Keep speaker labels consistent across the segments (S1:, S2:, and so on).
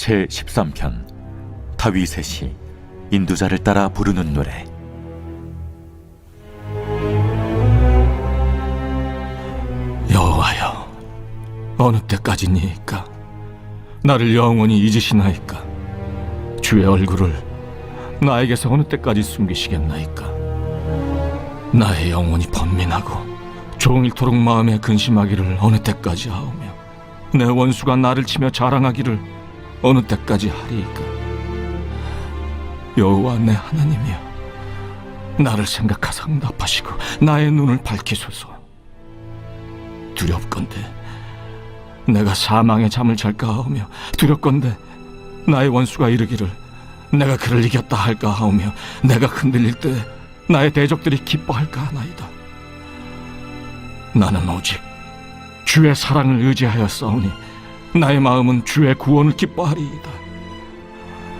S1: 제13편 다윗의 시 인도자를 따라 부르는 노래.
S2: 여호와여, 어느 때까지니이까? 나를 영원히 잊으시나이까? 주의 얼굴을 나에게서 어느 때까지 숨기시겠나이까? 나의 영혼이 번민하고 종일토록 마음에 근심하기를 어느 때까지 하오며, 내 원수가 나를 치며 자랑하기를 어느 때까지 하리이까? 여호와 내 하나님이여, 나를 생각하사 응답하시고 나의 눈을 밝히소서. 두렵건대 내가 사망의 잠을 잘까 하오며, 두렵건대 나의 원수가 이르기를 내가 그를 이겼다 할까 하오며, 내가 흔들릴 때 나의 대적들이 기뻐할까 하나이다. 나는 오직 주의 사랑을 의지하여 싸우니 나의 마음은 주의 구원을 기뻐하리이다.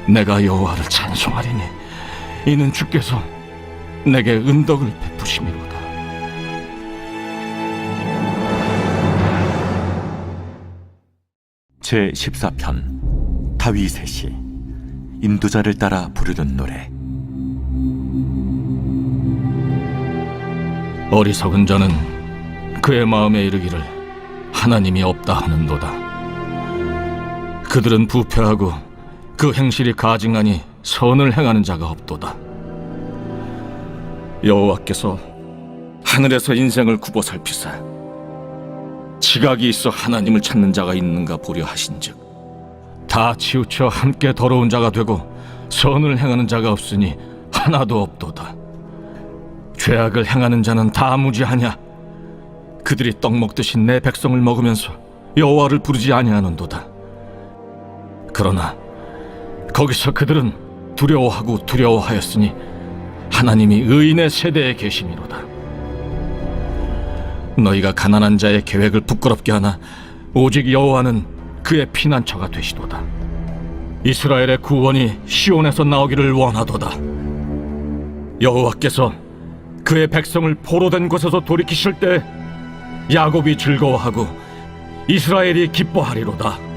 S2: 내가 여호와를 찬송하리니 이는 주께서 내게 은덕을 베푸심이로다.
S1: 제14편 다윗의 시 인도자를 따라 부르는 노래.
S2: 어리석은 자는 그의 마음에 이르기를 하나님이 없다 하는도다. 그들은 부패하고 그 행실이 가증하니 선을 행하는 자가 없도다. 여호와께서 하늘에서 인생을 굽어 살피사 지각이 있어 하나님을 찾는 자가 있는가 보려 하신즉, 다 치우쳐 함께 더러운 자가 되고 선을 행하는 자가 없으니 하나도 없도다. 죄악을 행하는 자는 다 무지하냐? 그들이 떡 먹듯이 내 백성을 먹으면서 여호와를 부르지 아니하는도다. 그러나 거기서 그들은 두려워하고 두려워하였으니 하나님이 의인의 세대에 계심이로다. 너희가 가난한 자의 계획을 부끄럽게 하나 오직 여호와는 그의 피난처가 되시도다. 이스라엘의 구원이 시온에서 나오기를 원하도다. 여호와께서 그의 백성을 포로된 곳에서 돌이키실 때 야곱이 즐거워하고 이스라엘이 기뻐하리로다.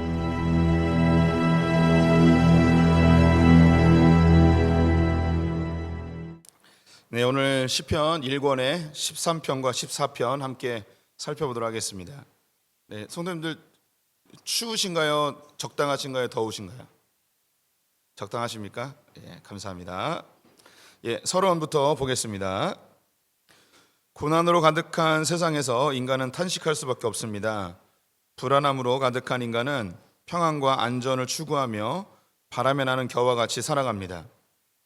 S3: 네, 오늘 시편 1권의 13편과 14편 함께 살펴보도록 하겠습니다. 네, 성도님들 추우신가요? 적당하신가요? 더우신가요? 적당하십니까? 예, 감사합니다. 예, 서론부터 보겠습니다. 고난으로 가득한 세상에서 인간은 탄식할 수밖에 없습니다. 불안함으로 가득한 인간은 평안과 안전을 추구하며 바람에 나는 겨와 같이 살아갑니다.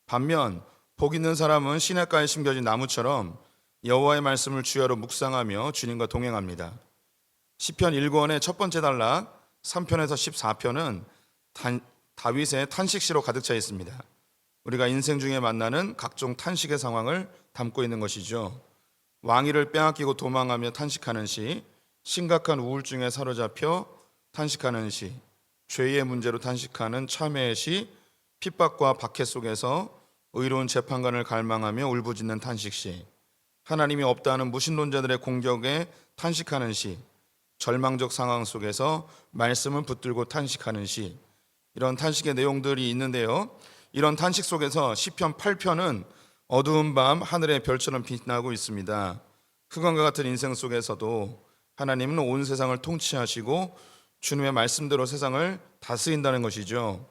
S3: 반면 복 있는 사람은 시냇가에 심겨진 나무처럼 여호와의 말씀을 주야로 묵상하며 주님과 동행합니다. 시편 1권의 첫 번째 단락 3편에서 14편은 다윗의 탄식시로 가득 차 있습니다. 우리가 인생 중에 만나는 각종 탄식의 상황을 담고 있는 것이죠. 왕위를 빼앗기고 도망하며 탄식하는 시, 심각한 우울증에 사로잡혀 탄식하는 시, 죄의 문제로 탄식하는 참회의 시, 핍박과 박해 속에서 의로운 재판관을 갈망하며 울부짖는 탄식시, 하나님이 없다는 무신론자들의 공격에 탄식하는 시, 절망적 상황 속에서 말씀을 붙들고 탄식하는 시, 이런 탄식의 내용들이 있는데요. 이런 탄식 속에서 시편 8편은 어두운 밤 하늘의 별처럼 빛나고 있습니다. 흑암과 같은 인생 속에서도 하나님은 온 세상을 통치하시고 주님의 말씀대로 세상을 다스린다는 것이죠.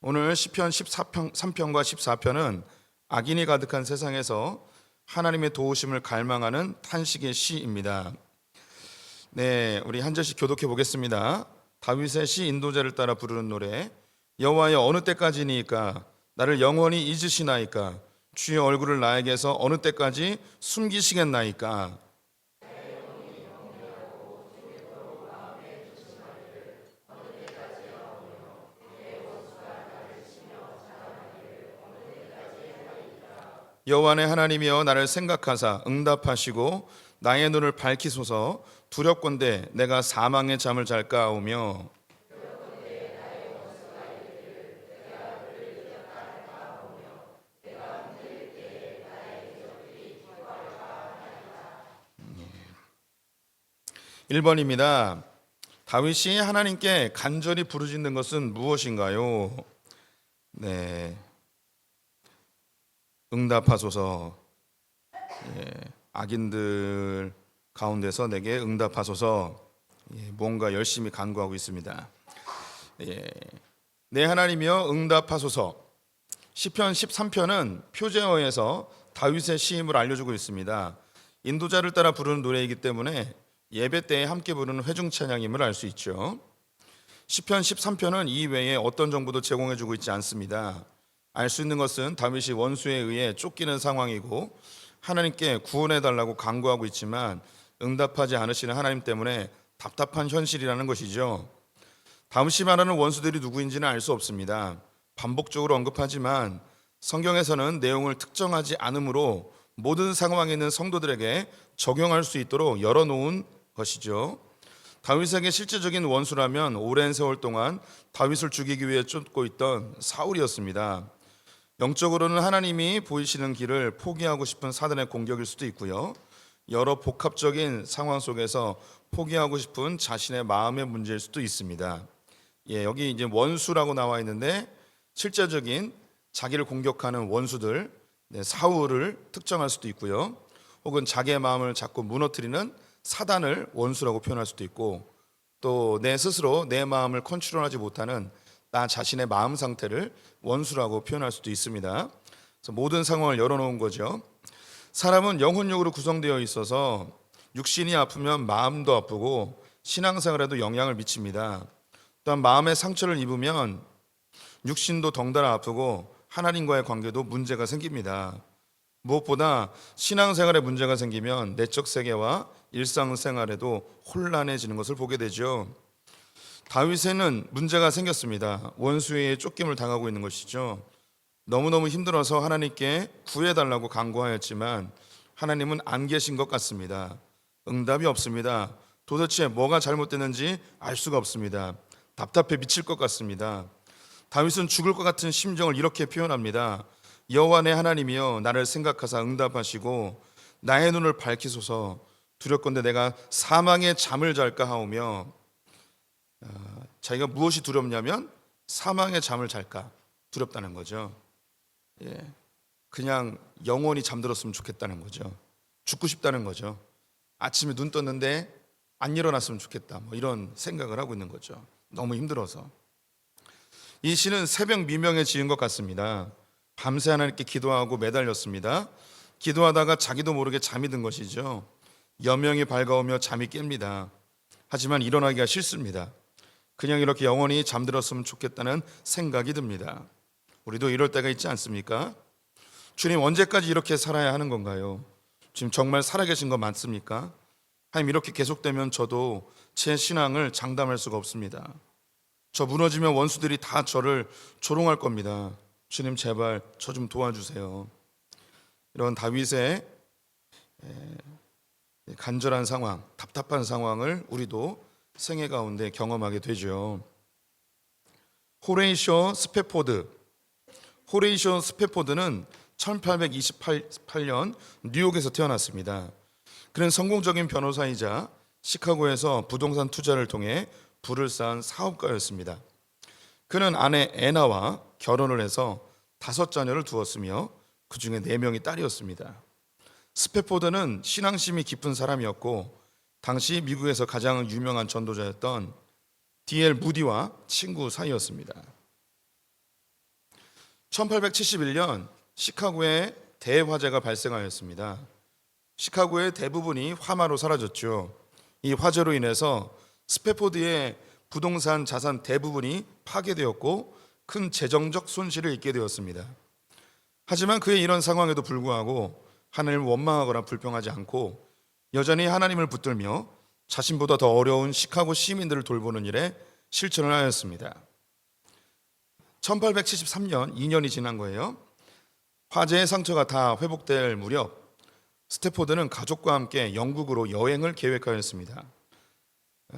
S3: 오늘 시편 13편과 14편은 악인이 가득한 세상에서 하나님의 도우심을 갈망하는 탄식의 시입니다. 네, 우리 한 절씩 교독해 보겠습니다. 다윗의 시 인도자를 따라 부르는 노래. 여호와여, 어느 때까지니까? 나를 영원히 잊으시나이까? 주의 얼굴을 나에게서 어느 때까지 숨기시겠나이까? 여호와 내 하나님이여, 나를 생각하사 응답하시고 나의 눈을 밝히소서. 두렵건대 내가 사망의 잠을 잘까 하오며, 예. 1번입니다. 다윗이 하나님께 간절히 부르짖는 것은 무엇인가요? 네, 응답하소서. 악인들 가운데서 내게 응답하소서. 뭔가 열심히 간구하고 있습니다. 내 하나님이여 응답하소서. 시편 13편은 표제어에서 다윗의 시임을 알려주고 있습니다. 인도자를 따라 부르는 노래이기 때문에 예배 때에 함께 부르는 회중 찬양임을 알 수 있죠. 시편 13편은 이 외에 어떤 정보도 제공해주고 있지 않습니다. 알 수 있는 것은 다윗이 원수에 의해 쫓기는 상황이고 하나님께 구원해달라고 간구하고 있지만 응답하지 않으시는 하나님 때문에 답답한 현실이라는 것이죠. 다윗이 말하는 원수들이 누구인지는 알 수 없습니다. 반복적으로 언급하지만 성경에서는 내용을 특정하지 않으므로 모든 상황에 있는 성도들에게 적용할 수 있도록 열어놓은 것이죠. 다윗에게 실제적인 원수라면 오랜 세월 동안 다윗을 죽이기 위해 쫓고 있던 사울이었습니다. 영적으로는 하나님이 보이시는 길을 포기하고 싶은 사단의 공격일 수도 있고요. 여러 복합적인 상황 속에서 포기하고 싶은 자신의 마음의 문제일 수도 있습니다. 여기 이제 원수라고 나와 있는데 실제적인 자기를 공격하는 원수들, 사울을 특정할 수도 있고요. 혹은 자기의 마음을 자꾸 무너뜨리는 사단을 원수라고 표현할 수도 있고, 또 내 스스로 내 마음을 컨트롤하지 못하는 나 자신의 마음 상태를 원수라고 표현할 수도 있습니다. 그래서 모든 상황을 열어놓은 거죠. 사람은 영혼력으로 구성되어 있어서 육신이 아프면 마음도 아프고 신앙생활에도 영향을 미칩니다. 또한 마음의 상처를 입으면 육신도 덩달아 아프고 하나님과의 관계도 문제가 생깁니다. 무엇보다 신앙생활에 문제가 생기면 내적 세계와 일상생활에도 혼란해지는 것을 보게 되죠. 다윗에는 문제가 생겼습니다. 원수의 쫓김을 당하고 있는 것이죠. 너무너무 힘들어서 하나님께 구해달라고 간구하였지만 하나님은 안 계신 것 같습니다. 응답이 없습니다. 도대체 뭐가 잘못됐는지 알 수가 없습니다. 답답해 미칠 것 같습니다. 다윗은 죽을 것 같은 심정을 이렇게 표현합니다. 여호와 내 하나님이여 나를 생각하사 응답하시고 나의 눈을 밝히소서. 두렵건대 내가 사망의 잠을 잘까 하오며, 자기가 무엇이 두렵냐면 사망의 잠을 잘까 두렵다는 거죠. 그냥 영원히 잠들었으면 좋겠다는 거죠. 죽고 싶다는 거죠. 아침에 눈 떴는데 안 일어났으면 좋겠다, 이런 생각을 하고 있는 거죠. 너무 힘들어서. 이 시는 새벽 미명에 지은 것 같습니다. 밤새 하나님께 기도하고 매달렸습니다. 기도하다가 자기도 모르게 잠이 든 것이죠. 여명이 밝아오며 잠이 깹니다. 하지만 일어나기가 싫습니다. 그냥 이렇게 영원히 잠들었으면 좋겠다는 생각이 듭니다. 우리도 이럴 때가 있지 않습니까? 주님, 언제까지 이렇게 살아야 하는 건가요? 지금 정말 살아계신 거 맞습니까? 하나님, 이렇게 계속되면 저도 제 신앙을 장담할 수가 없습니다. 저 무너지면 원수들이 다 저를 조롱할 겁니다. 주님, 제발 저 좀 도와주세요. 이런 다윗의 간절한 상황, 답답한 상황을 우리도 생애 가운데 경험하게 되죠. 호레이쇼 스패포드는 1828년 뉴욕에서 태어났습니다. 그는 성공적인 변호사이자 시카고에서 부동산 투자를 통해 부를 쌓은 사업가였습니다. 그는 아내 애나와 결혼을 해서 5자녀를 두었으며 그 중에 4명이 딸이었습니다. 스패포드는 신앙심이 깊은 사람이었고 당시 미국에서 가장 유명한 전도자였던 D.L. 무디와 친구 사이였습니다. 1871년 시카고에 대화재가 발생하였습니다. 시카고의 대부분이 화마로 사라졌죠. 이 화재로 인해서 스패포드의 부동산 자산 대부분이 파괴되었고 큰 재정적 손실을 입게 되었습니다. 하지만 그의 이런 상황에도 불구하고 하나님을 원망하거나 불평하지 않고 여전히 하나님을 붙들며 자신보다 더 어려운 시카고 시민들을 돌보는 일에 실천을 하였습니다. 1873년 2년이 지난 거예요. 화재의 상처가 다 회복될 무렵 스태포드는 가족과 함께 영국으로 여행을 계획하였습니다.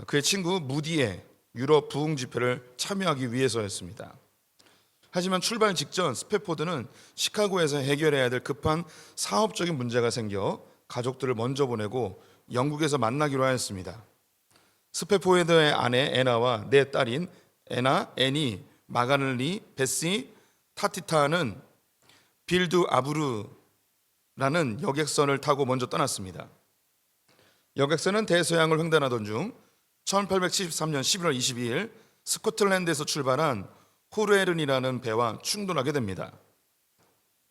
S3: 그의 친구 무디의 유럽 부흥 집회를 참여하기 위해서였습니다. 하지만 출발 직전 스패포드는 시카고에서 해결해야 될 급한 사업적인 문제가 생겨 가족들을 먼저 보내고 영국에서 만나기로 하였습니다. 스페포에드의 아내 에나와 네 딸인 에나, 애니, 마가를리, 베시, 타티타는 빌두 아부르라는 여객선을 타고 먼저 떠났습니다. 여객선은 대서양을 횡단하던 중 1873년 11월 22일 스코틀랜드에서 출발한 호르에른이라는 배와 충돌하게 됩니다.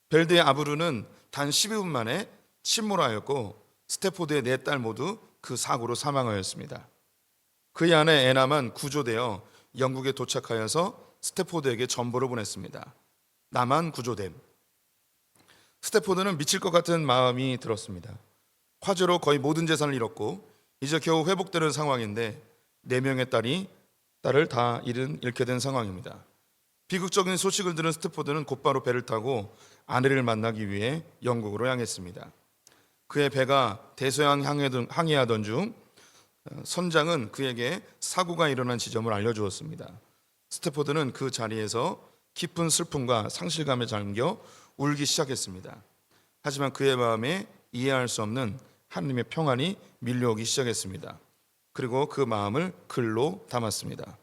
S3: 벨드의 아부르는 단 12분 만에 침몰하였고 스태포드의 네 딸 모두 그 사고로 사망하였습니다. 그의 아내 애나만 구조되어 영국에 도착하여서 스태포드에게 전보를 보냈습니다. 나만 구조됨. 스태포드는 미칠 것 같은 마음이 들었습니다. 화재로 거의 모든 재산을 잃었고 이제 겨우 회복되는 상황인데 4명의 딸을 다 잃게 된 상황입니다. 비극적인 소식을 들은 스태포드는 곧바로 배를 타고 아내를 만나기 위해 영국으로 향했습니다. 그의 배가 대서양 항해하던 중 선장은 그에게 사고가 일어난 지점을 알려주었습니다. 스태포드는 그 자리에서 깊은 슬픔과 상실감에 잠겨 울기 시작했습니다. 하지만 그의 마음에 이해할 수 없는 하나님의 평안이 밀려오기 시작했습니다. 그리고 그 마음을 글로 담았습니다.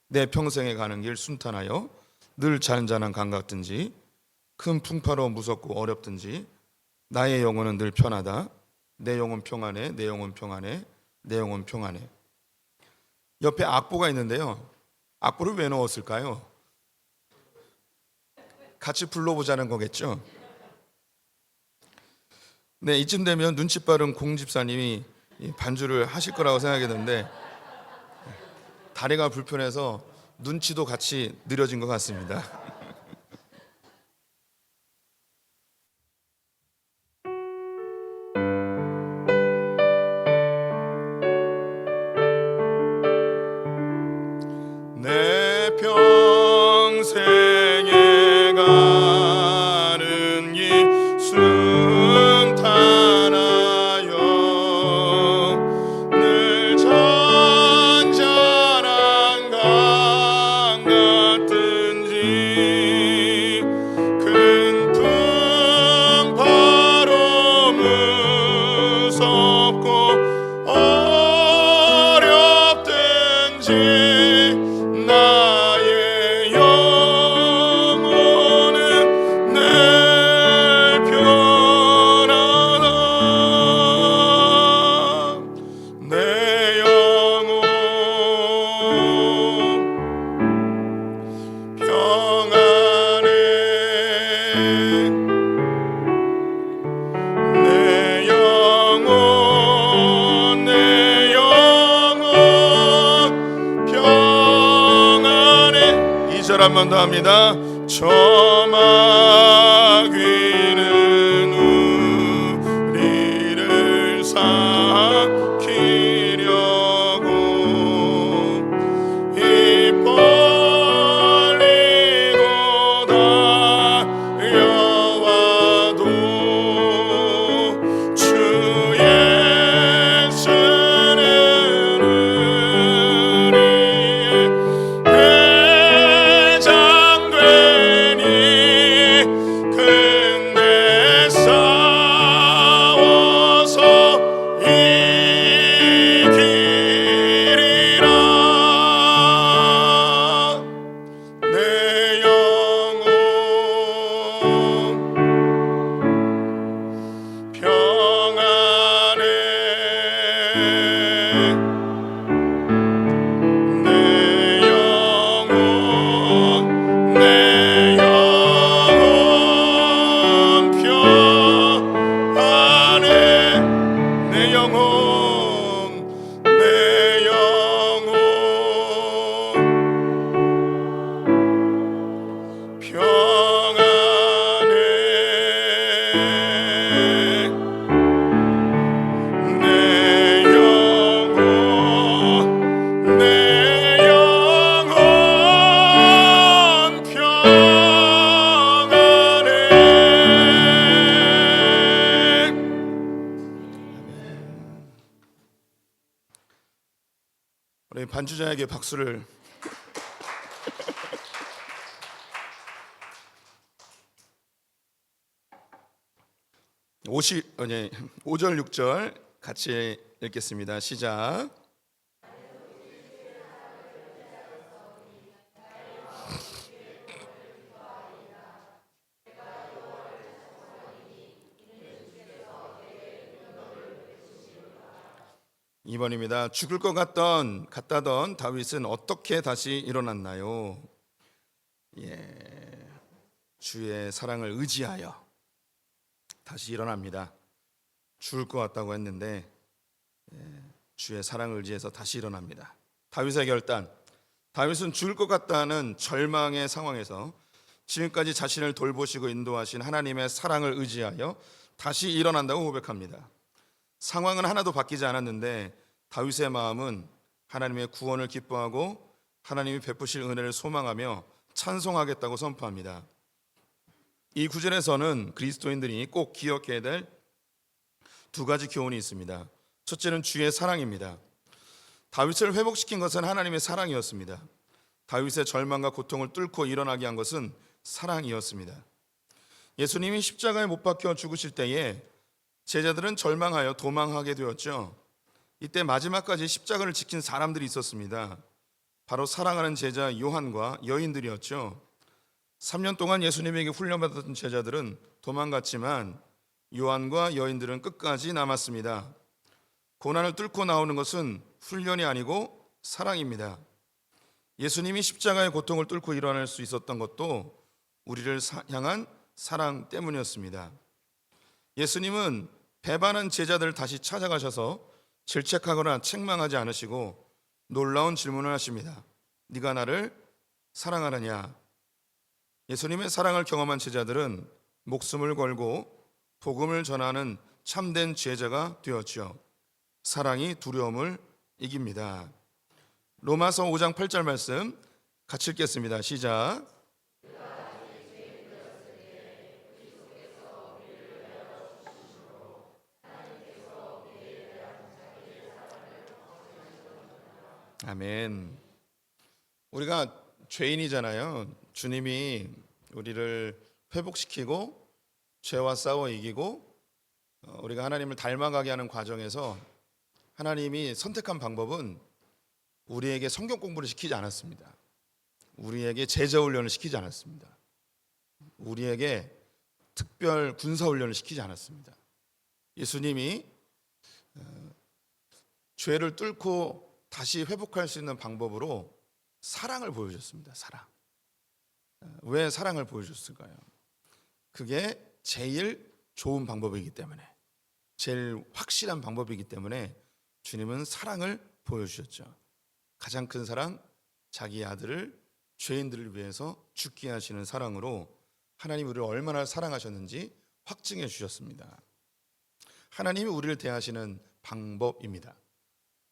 S3: 내 평생에 가는 길 순탄하여 늘 잔잔한 강 같든지 큰 풍파로 무섭고 어렵든지 나의 영혼은 늘 편하다. 내 영혼 평안해, 내 영혼 평안해, 내 영혼 평안해. 옆에 악보가 있는데요. 악보를 왜 넣었을까요? 같이 불러보자는 거겠죠. 네, 이쯤 되면 눈치 빠른 공 집사님이 반주를 하실 거라고 생각했는데 다리가 불편해서 눈치도 같이 느려진 것 같습니다. 내 평생에 가는 길 순탄하여 늘 잔잔한 강 같든지 큰 풍파로 무섭고 어렵든지 나의 영혼은 늘 편하다. 내 영혼 평안해. 내 영혼 평안해. 2절 한 번 더 합니다. 저마 귀는 우리를 삭히려고 입 벌리고 달려와도 주의 쓰는 우리의 대장되니 근데 싸워서 이기리라. 내 영혼 평안해. 내 영혼 평안해. 내 영혼 평안해. 내 영혼 평안해. 우리 반주자에게 박수를. 오절 6절 같이 읽겠습니다. 시작. 2번입니다. 죽을 것 같다던 다윗은 어떻게 다시 일어났나요? 주의 사랑을 의지하여 다시 일어납니다. 죽을 것 같다고 했는데 주의 사랑을 의지해서 다시 일어납니다. 다윗의 결단. 다윗은 죽을 것 같다는 절망의 상황에서 지금까지 자신을 돌보시고 인도하신 하나님의 사랑을 의지하여 다시 일어난다고 고백합니다. 상황은 하나도 바뀌지 않았는데 다윗의 마음은 하나님의 구원을 기뻐하고 하나님이 베푸실 은혜를 소망하며 찬송하겠다고 선포합니다. 이 구절에서는 그리스도인들이 꼭 기억해야 될 두 가지 교훈이 있습니다. 첫째는 주의 사랑입니다. 다윗을 회복시킨 것은 하나님의 사랑이었습니다. 다윗의 절망과 고통을 뚫고 일어나게 한 것은 사랑이었습니다. 예수님이 십자가에 못 박혀 죽으실 때에 제자들은 절망하여 도망하게 되었죠. 이때 마지막까지 십자가를 지킨 사람들이 있었습니다. 바로 사랑하는 제자 요한과 여인들이었죠. 3년 동안 예수님에게 훈련받았던 제자들은 도망갔지만 요한과 여인들은 끝까지 남았습니다. 고난을 뚫고 나오는 것은 훈련이 아니고 사랑입니다. 예수님이 십자가의 고통을 뚫고 일어날 수 있었던 것도 우리를 향한 사랑 때문이었습니다. 예수님은 배반한 제자들을 다시 찾아가셔서 질책하거나 책망하지 않으시고 놀라운 질문을 하십니다. 네가 나를 사랑하느냐? 예수님의 사랑을 경험한 제자들은 목숨을 걸고 복음을 전하는 참된 제자가 되었죠. 사랑이 두려움을 이깁니다. 로마서 5장 8절 말씀 같이 읽겠습니다. 시작. 아멘. 우리가 죄인이잖아요. 주님이 우리를 회복시키고 죄와 싸워 이기고 우리가 하나님을 닮아가게 하는 과정에서 하나님이 선택한 방법은 우리에게 성경 공부를 시키지 않았습니다. 우리에게 제자 훈련을 시키지 않았습니다. 우리에게 특별 군사 훈련을 시키지 않았습니다. 예수님이 죄를 뚫고 다시 회복할 수 있는 방법으로 사랑을 보여줬습니다. 사랑. 왜 사랑을 보여줬을까요? 그게 제일 좋은 방법이기 때문에, 제일 확실한 방법이기 때문에 주님은 사랑을 보여주셨죠. 가장 큰 사랑, 자기 아들을 죄인들을 위해서 죽게 하시는 사랑으로 하나님이 우리를 얼마나 사랑하셨는지 확증해 주셨습니다. 하나님이 우리를 대하시는 방법입니다.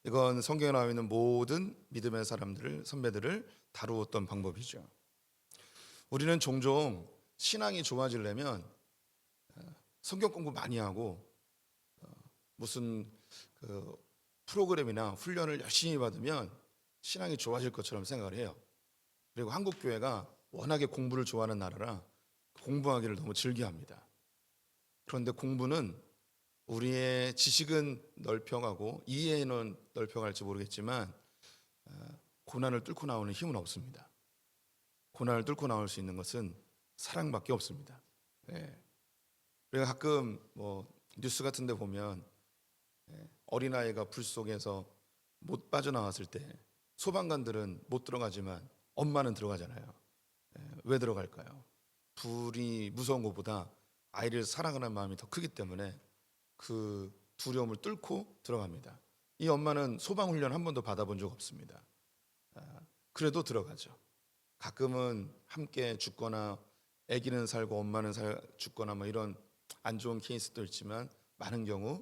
S3: 이건 성경에 나와 있는 모든 믿음의 사람들을, 선배들을 다루었던 방법이죠. 우리는 종종 신앙이 좋아지려면 성경 공부 많이 하고 무슨 프로그램이나 훈련을 열심히 받으면 신앙이 좋아질 것처럼 생각을 해요. 그리고 한국 교회가 워낙에 공부를 좋아하는 나라라 공부하기를 너무 즐겨합니다. 그런데 공부는 우리의 지식은 넓혀가고 이해는 넓혀갈지 모르겠지만 고난을 뚫고 나오는 힘은 없습니다. 고난을 뚫고 나올 수 있는 것은 사랑밖에 없습니다. 우리가 가끔 뉴스 같은 데 보면 어린아이가 불 속에서 못 빠져나왔을 때 소방관들은 못 들어가지만 엄마는 들어가잖아요. 왜 들어갈까요? 불이 무서운 것보다 아이를 사랑하는 마음이 더 크기 때문에 그 두려움을 뚫고 들어갑니다. 이 엄마는 소방훈련 한 번도 받아본 적 없습니다. 그래도 들어가죠. 가끔은 함께 죽거나 아기는 살고 엄마는 죽거나 이런 안 좋은 케이스도 있지만 많은 경우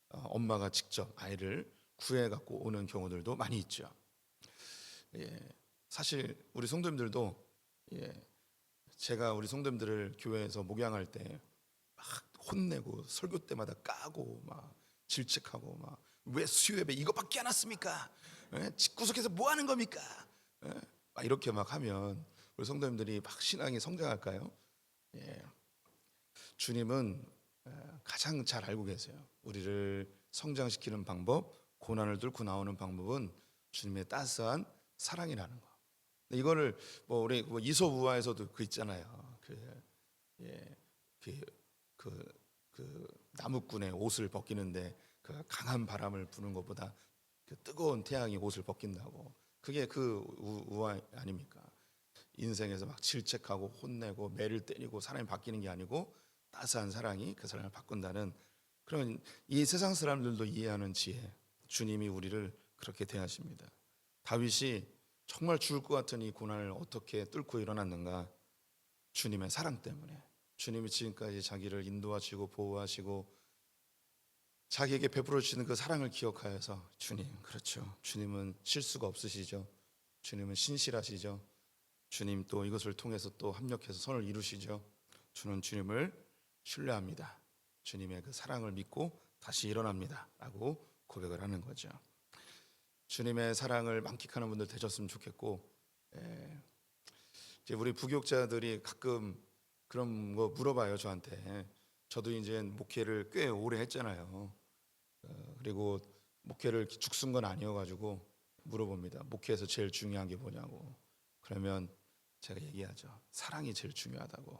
S3: 엄마가 직접 아이를 구해 갖고 오는 경우들도 많이 있죠. 사실 우리 성도님들도 제가 우리 성도님들을 교회에서 목양할 때 막 혼내고 설교 때마다 까고 막 질책하고 막 왜 수요예배 이것밖에 안 왔습니까? 집구석에서 뭐 하는 겁니까? 막 이렇게 막 하면 우리 성도님들이 막 신앙이 성장할까요? 주님은 가장 잘 알고 계세요. 우리를 성장시키는 방법, 고난을 뚫고 나오는 방법은 주님의 따스한 사랑이라는 거. 이거를 우리 이솝우화에서도 그 있잖아요. 그 나무꾼의 옷을 벗기는데 그 강한 바람을 부는 것보다 그 뜨거운 태양이 옷을 벗긴다고. 그게 그 우화 아닙니까? 인생에서 막 질책하고 혼내고 매를 때리고 사람이 바뀌는 게 아니고 따스한 사랑이 그 사람을 바꾼다는 그런 이 세상 사람들도 이해하는 지혜. 주님이 우리를 그렇게 대하십니다. 다윗이 정말 죽을 것 같은 이 고난을 어떻게 뚫고 일어났는가? 주님의 사랑 때문에. 주님이 지금까지 자기를 인도하시고 보호하시고 자기에게 베풀어 주시는 그 사랑을 기억하여서 주님, 그렇죠. 주님은 실수가 없으시죠. 주님은 신실하시죠. 주님 또 이것을 통해서 또 합력해서 선을 이루시죠. 저는 주님을 신뢰합니다. 주님의 그 사랑을 믿고 다시 일어납니다 라고 고백을 하는 거죠. 주님의 사랑을 만끽하는 분들 되셨으면 좋겠고, 이제 우리 부교육자들이 가끔 그런 거 물어봐요 저한테. 저도 이제 목회를 꽤 오래 했잖아요. 그리고 목회를 죽순 건 아니어가지고 물어봅니다. 목회에서 제일 중요한 게 뭐냐고. 그러면 제가 얘기하죠. 사랑이 제일 중요하다고.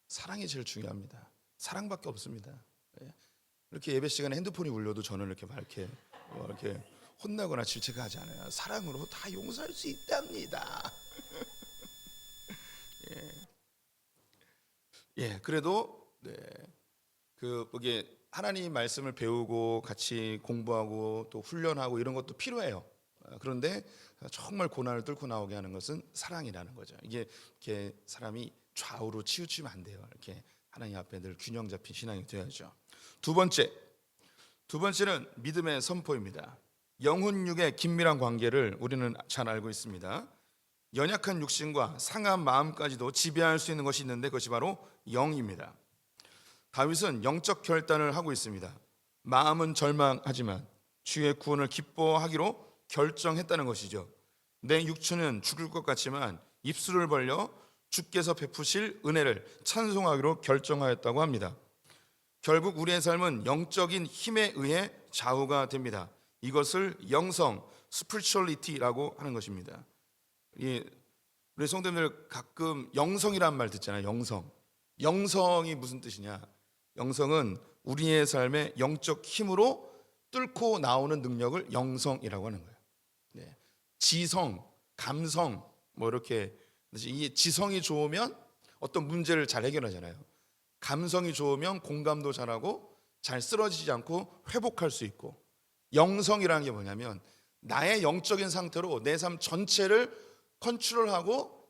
S3: 사랑이 제일 중요합니다. 사랑밖에 없습니다. 이렇게 예배 시간에 핸드폰이 울려도 저는 이렇게 막 이렇게 혼나거나 질책하지 않아요. 사랑으로 다 용서할 수 있답니다. 그래도 이게 하나님 말씀을 배우고 같이 공부하고 또 훈련하고 이런 것도 필요해요. 그런데 정말 고난을 뚫고 나오게 하는 것은 사랑이라는 거죠. 이게 이렇게 사람이 좌우로 치우치면 안 돼요. 이렇게 하나님 앞에 늘 균형 잡힌 신앙이 되어야죠. 두 번째는 믿음의 선포입니다. 영혼육의 긴밀한 관계를 우리는 잘 알고 있습니다. 연약한 육신과 상한 마음까지도 지배할 수 있는 것이 있는데 그것이 바로 영입니다. 다윗은 영적 결단을 하고 있습니다. 마음은 절망하지만 주의 구원을 기뻐하기로 결정했다는 것이죠. 내 육체는 죽을 것 같지만 입술을 벌려 주께서 베푸실 은혜를 찬송하기로 결정하였다고 합니다. 결국 우리의 삶은 영적인 힘에 의해 좌우가 됩니다. 이것을 영성, spirituality라고 하는 것입니다. 우리 성도님들 가끔 영성이라는 말 듣잖아요. 영성이 무슨 뜻이냐? 영성은 우리의 삶의 영적 힘으로 뚫고 나오는 능력을 영성이라고 하는 거예요. 지성, 감성 이렇게 이 지성이 좋으면 어떤 문제를 잘 해결하잖아요. 감성이 좋으면 공감도 잘하고 잘 쓰러지지 않고 회복할 수 있고, 영성이라는 게 뭐냐면 나의 영적인 상태로 내 삶 전체를 컨트롤하고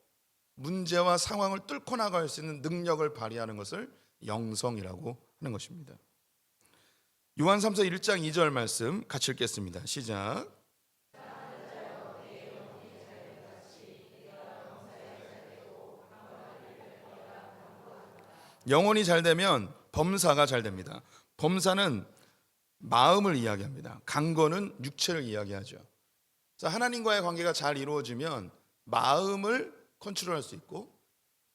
S3: 문제와 상황을 뚫고 나갈 수 있는 능력을 발휘하는 것을 영성이라고 하는 것입니다. 요한 3서 1장 2절 말씀 같이 읽겠습니다. 시작. 영혼이 잘 되면 범사가 잘 됩니다. 범사는 마음을 이야기합니다. 강건은 육체를 이야기하죠. 그래서 하나님과의 관계가 잘 이루어지면 마음을 컨트롤할 수 있고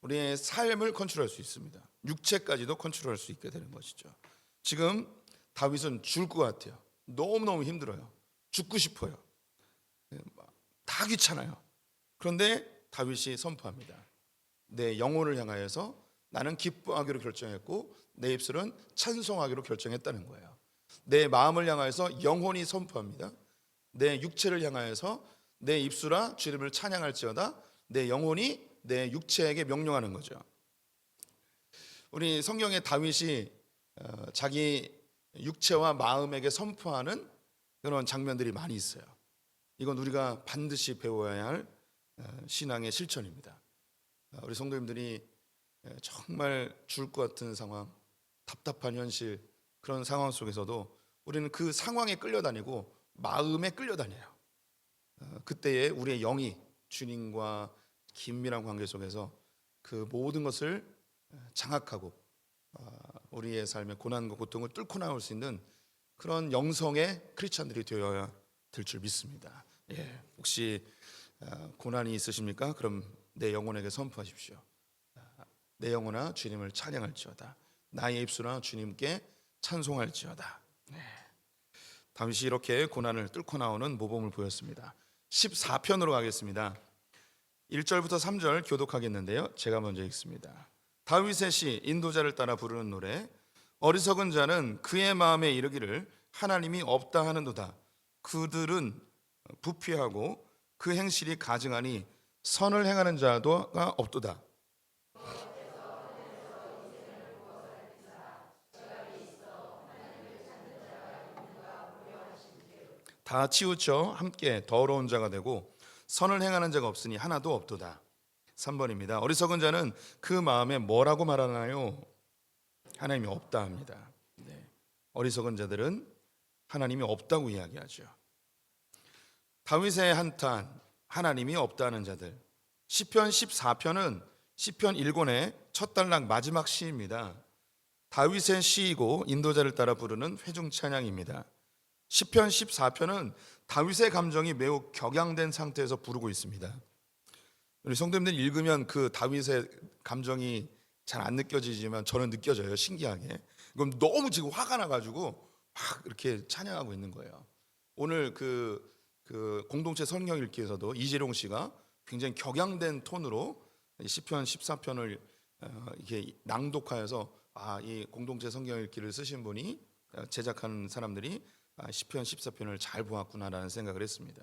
S3: 우리의 삶을 컨트롤할 수 있습니다. 육체까지도 컨트롤할 수 있게 되는 것이죠. 지금 다윗은 죽을 것 같아요. 너무너무 힘들어요. 죽고 싶어요. 다 귀찮아요. 그런데 다윗이 선포합니다. 내 영혼을 향하여서 나는 기뻐하기로 결정했고 내 입술은 찬송하기로 결정했다는 거예요. 내 마음을 향하여서 영혼이 선포합니다. 내 육체를 향하여서 내 입술아 주님을 찬양할지어다. 내 영혼이 내 육체에게 명령하는 거죠. 우리 성경에 다윗이 자기 육체와 마음에게 선포하는 그런 장면들이 많이 있어요. 이건 우리가 반드시 배워야 할 신앙의 실천입니다. 우리 성도님들이 정말 죽을 것 같은 상황, 답답한 현실, 그런 상황 속에서도 우리는 그 상황에 끌려다니고 마음에 끌려다녀요. 그때에 우리의 영이 주님과 긴밀한 관계 속에서 그 모든 것을 장악하고 우리의 삶의 고난과 고통을 뚫고 나올 수 있는 그런 영성의 크리스찬들이 되어야 될 줄 믿습니다. 혹시 고난이 있으십니까? 그럼 내 영혼에게 선포하십시오. 내 영혼아 주님을 찬양할지어다. 나의 입술아 주님께 찬송할지어다. 다윗이 이렇게 고난을 뚫고 나오는 모범을 보였습니다. 14편으로 가겠습니다. 1절부터 3절 교독하겠는데요. 제가 먼저 읽습니다. 다윗의 시 인도자를 따라 부르는 노래. 어리석은 자는 그의 마음에 이르기를 하나님이 없다 하는도다. 그들은 부패하고 그 행실이 가증하니 선을 행하는 자도가 없도다. 다 치우쳐 함께 더러운 자가 되고 선을 행하는 자가 없으니 하나도 없도다. 3번입니다. 어리석은 자는 그 마음에 뭐라고 말하나요? 하나님이 없다 합니다. 네. 어리석은 자들은 하나님이 없다고 이야기하죠. 다윗의 한탄, 하나님이 없다는 자들. 시편 14편은 시편 1권의 첫 단락 마지막 시입니다. 다윗의 시이고 인도자를 따라 부르는 회중 찬양입니다. 시편 14편은 다윗의 감정이 매우 격양된 상태에서 부르고 있습니다. 우리 성도님들 읽으면 그 다윗의 감정이 잘 안 느껴지지만 저는 느껴져요. 신기하게. 그럼 너무 지금 화가 나가지고 막 이렇게 찬양하고 있는 거예요. 오늘 그 공동체 성경 읽기에서도 이재룡 씨가 굉장히 격양된 톤으로 시편 14편을 이렇게 낭독하여서 이 공동체 성경 읽기를 쓰신 분이 제작한 사람들이 시편 14편을 잘 보았구나라는 생각을 했습니다.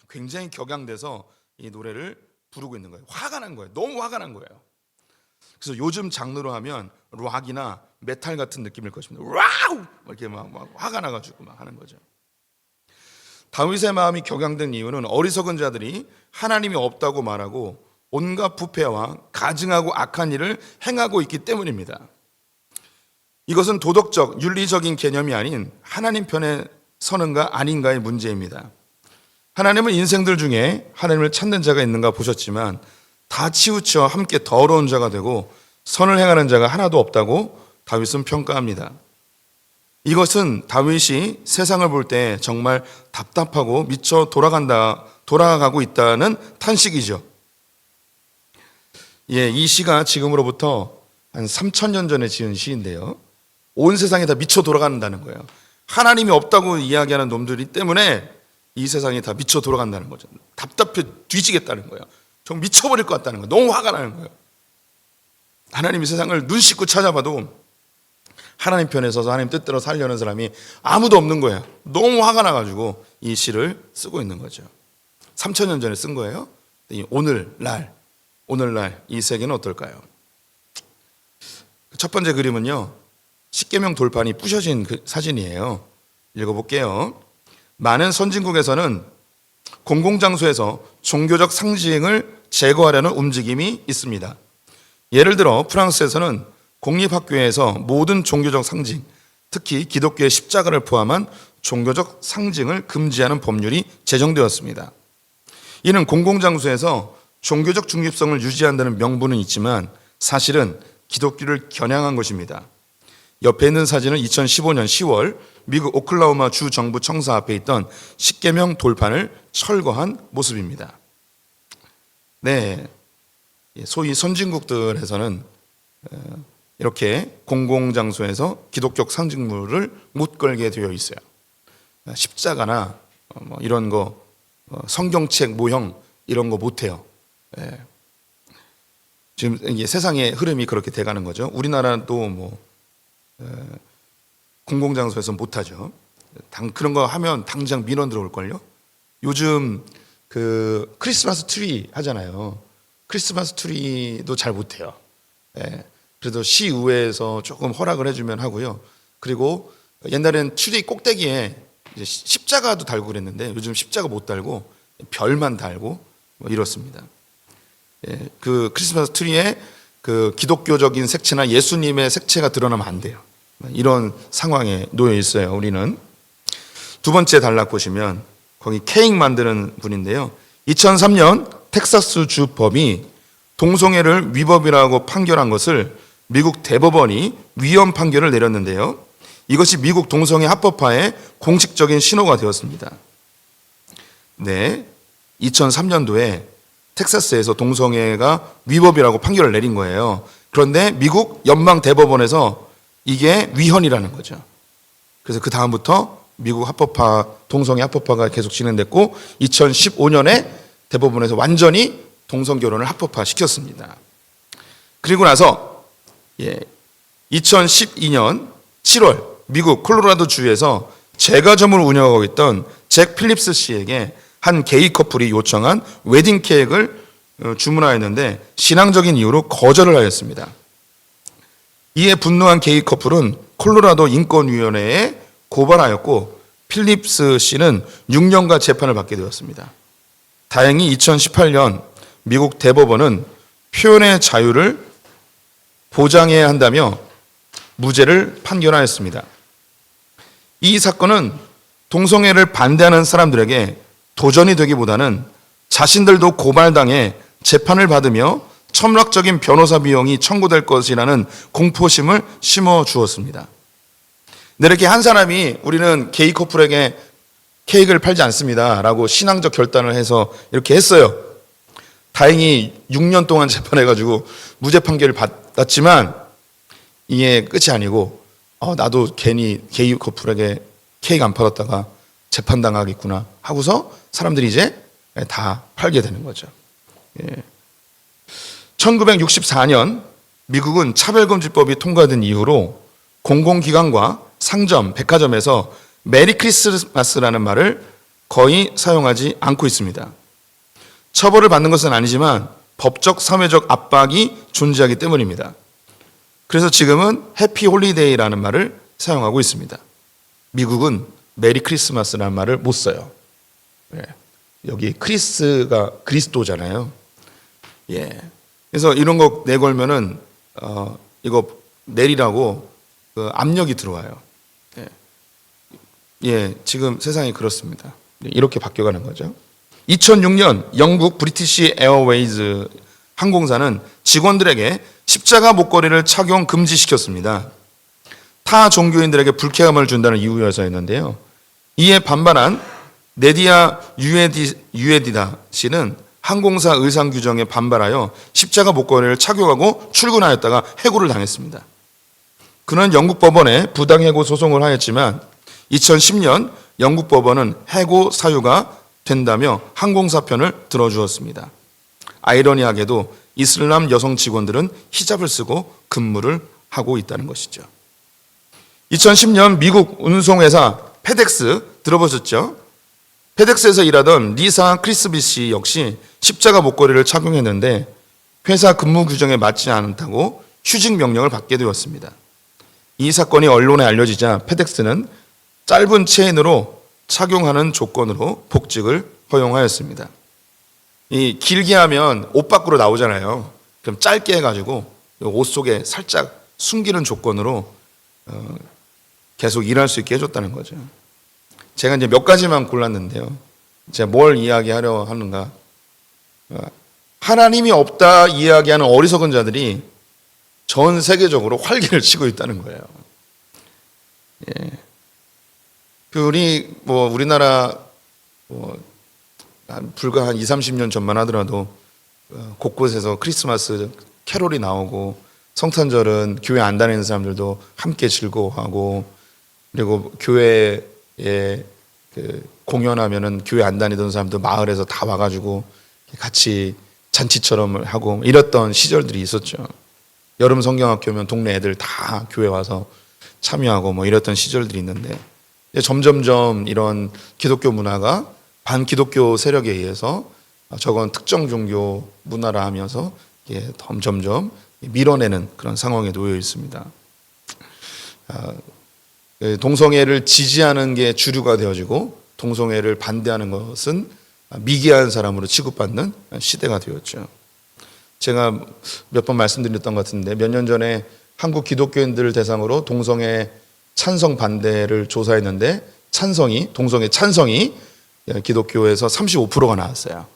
S3: 굉장히 격양돼서 이 노래를 부르고 있는 거예요. 화가 난 거예요. 너무 화가 난 거예요. 그래서 요즘 장르로 하면 락이나 메탈 같은 느낌일 것입니다. 와우! 이렇게 막 화가 나가지고 막 하는 거죠. 다윗의 마음이 격양된 이유는 어리석은 자들이 하나님이 없다고 말하고 온갖 부패와 가증하고 악한 일을 행하고 있기 때문입니다. 이것은 도덕적, 윤리적인 개념이 아닌 하나님 편에 서는가 아닌가의 문제입니다. 하나님은 인생들 중에 하나님을 찾는 자가 있는가 보셨지만 다 치우쳐 함께 더러운 자가 되고 선을 행하는 자가 하나도 없다고 다윗은 평가합니다. 이것은 다윗이 세상을 볼 때 정말 답답하고 미쳐 돌아가고 있다는 탄식이죠. 이 시가 지금으로부터 한 3,000년 전에 지은 시인데요. 온 세상이 다 미쳐 돌아간다는 거예요. 하나님이 없다고 이야기하는 놈들이 때문에 이 세상이 다 미쳐 돌아간다는 거죠. 답답해 뒤지겠다는 거예요. 좀 미쳐버릴 것 같다는 거예요. 너무 화가 나는 거예요. 하나님이 세상을 눈 씻고 찾아봐도 하나님 편에 서서 하나님 뜻대로 살려는 사람이 아무도 없는 거예요. 너무 화가 나가지고 이 시를 쓰고 있는 거죠. 3,000년 전에 쓴 거예요. 오늘날 이 세계는 어떨까요? 첫 번째 그림은요, 십계명 돌판이 부셔진 사진이에요. 읽어볼게요. 많은 선진국에서는 공공장소에서 종교적 상징을 제거하려는 움직임이 있습니다. 예를 들어 프랑스에서는 공립학교에서 모든 종교적 상징, 특히 기독교의 십자가를 포함한 종교적 상징을 금지하는 법률이 제정되었습니다. 이는 공공장소에서 종교적 중립성을 유지한다는 명분은 있지만 사실은 기독교를 겨냥한 것입니다. 옆에 있는 사진은 2015년 10월 미국 오클라호마 주 정부 청사 앞에 있던 십계명 돌판을 철거한 모습입니다. 네, 소위 선진국들에서는 이렇게 공공장소에서 기독교 상징물을 못 걸게 되어 있어요. 십자가나 이런 거, 성경책 모형 이런 거 못 해요. 지금 이게 세상의 흐름이 그렇게 돼가는 거죠. 우리나라도 공공장소에서 못하죠. 그런 거 하면 당장 민원 들어올걸요. 요즘 그 크리스마스 트리 하잖아요. 크리스마스 트리도 잘 못해요. 그래도 시의회에서 조금 허락을 해주면 하고요. 그리고 옛날엔 트리 꼭대기에 이제 십자가도 달고 그랬는데 요즘 십자가 못 달고 별만 달고 이렇습니다. 그 크리스마스 트리에 그 기독교적인 색채나 예수님의 색채가 드러나면 안 돼요. 이런 상황에 놓여 있어요. 우리는 두 번째 단락 보시면 거기 케이크 만드는 분인데요. 2003년 텍사스 주 법이 동성애를 위법이라고 판결한 것을 미국 대법원이 위헌 판결을 내렸는데요. 이것이 미국 동성애 합법화의 공식적인 신호가 되었습니다. 네, 2003년도에 텍사스에서 동성애가 위법이라고 판결을 내린 거예요. 그런데 미국 연방 대법원에서 이게 위헌이라는 거죠. 그래서 그 다음부터 미국 합법화, 동성애 합법화가 계속 진행됐고 2015년에 대법원에서 완전히 동성결혼을 합법화 시켰습니다. 그리고 나서 2012년 7월 미국 콜로라도 주에서 제과점을 운영하고 있던 잭 필립스 씨에게 한 게이 커플이 요청한 웨딩 케이크를 주문하였는데 신앙적인 이유로 거절을 하였습니다. 이에 분노한 게이 커플은 콜로라도 인권위원회에 고발하였고 필립스 씨는 6년간 재판을 받게 되었습니다. 다행히 2018년 미국 대법원은 표현의 자유를 보장해야 한다며 무죄를 판결하였습니다. 이 사건은 동성애를 반대하는 사람들에게 도전이 되기보다는 자신들도 고발당해 재판을 받으며 천문학적인 변호사 비용이 청구될 것이라는 공포심을 심어 주었습니다. 근데 이렇게 한 사람이 우리는 게이 커플에게 케이크를 팔지 않습니다 라고 신앙적 결단을 해서 이렇게 했어요. 다행히 6년 동안 재판해가지고 무죄 판결을 받았지만 이게 끝이 아니고 나도 괜히 게이 커플에게 케이크 안 팔았다가 재판당하겠구나 하고서 사람들이 이제 다 팔게 되는 거죠. 1964년 미국은 차별금지법이 통과된 이후로 공공기관과 상점, 백화점에서 메리 크리스마스라는 말을 거의 사용하지 않고 있습니다. 처벌을 받는 것은 아니지만 법적, 사회적 압박이 존재하기 때문입니다. 그래서 지금은 해피 홀리데이라는 말을 사용하고 있습니다. 미국은 메리 크리스마스라는 말을 못 써요. 여기 크리스가 그리스도잖아요. 그래서 이런 거 내걸면은 이거 내리라고 그 압력이 들어와요. 지금 세상이 그렇습니다. 이렇게 바뀌어가는 거죠. 2006년 영국 브리티시 에어웨이즈 항공사는 직원들에게 십자가 목걸이를 착용 금지시켰습니다. 타 종교인들에게 불쾌감을 준다는 이유여서였는데요. 이에 반발한 네디아 유에디다 씨는 항공사 의상 규정에 반발하여 십자가 목걸이를 착용하고 출근하였다가 해고를 당했습니다. 그는 영국 법원에 부당해고 소송을 하였지만 2010년 영국 법원은 해고 사유가 된다며 항공사 편을 들어주었습니다. 아이러니하게도 이슬람 여성 직원들은 히잡을 쓰고 근무를 하고 있다는 것이죠. 2010년 미국 운송회사 페덱스 들어보셨죠? 페덱스에서 일하던 리사 크리스비 씨 역시 십자가 목걸이를 착용했는데 회사 근무 규정에 맞지 않다고 휴직 명령을 받게 되었습니다. 이 사건이 언론에 알려지자 페덱스는 짧은 체인으로 착용하는 조건으로 복직을 허용하였습니다. 이 길게 하면 옷 밖으로 나오잖아요. 그럼 짧게 해가지고 옷 속에 살짝 숨기는 조건으로 계속 일할 수 있게 해줬다는 거죠. 제가 이제 몇 가지만 골랐는데요. 제가 뭘 이야기하려 하는가? 하나님이 없다 이야기하는 어리석은 자들이 전 세계적으로 활기를 치고 있다는 거예요. 우리나라 불과 한 20, 30년 전만 하더라도 곳곳에서 크리스마스 캐롤이 나오고 성탄절은 교회 안 다니는 사람들도 함께 즐거워하고 그리고 교회에 공연하면은 교회 안 다니던 사람도 마을에서 다 와가지고 같이 잔치처럼 하고 이랬던 시절들이 있었죠. 여름 성경학교면 동네 애들 다 교회 와서 참여하고 이랬던 시절들이 있는데 점점점 이런 기독교 문화가 반기독교 세력에 의해서 저건 특정 종교 문화라 하면서 점점점 밀어내는 그런 상황에 놓여 있습니다. 동성애를 지지하는 게 주류가 되어지고 동성애를 반대하는 것은 미개한 사람으로 취급받는 시대가 되었죠. 제가 몇 번 말씀드렸던 것 같은데 몇 년 전에 한국 기독교인들을 대상으로 동성애 찬성 반대를 조사했는데 동성애 찬성이 기독교에서 35%가 나왔어요.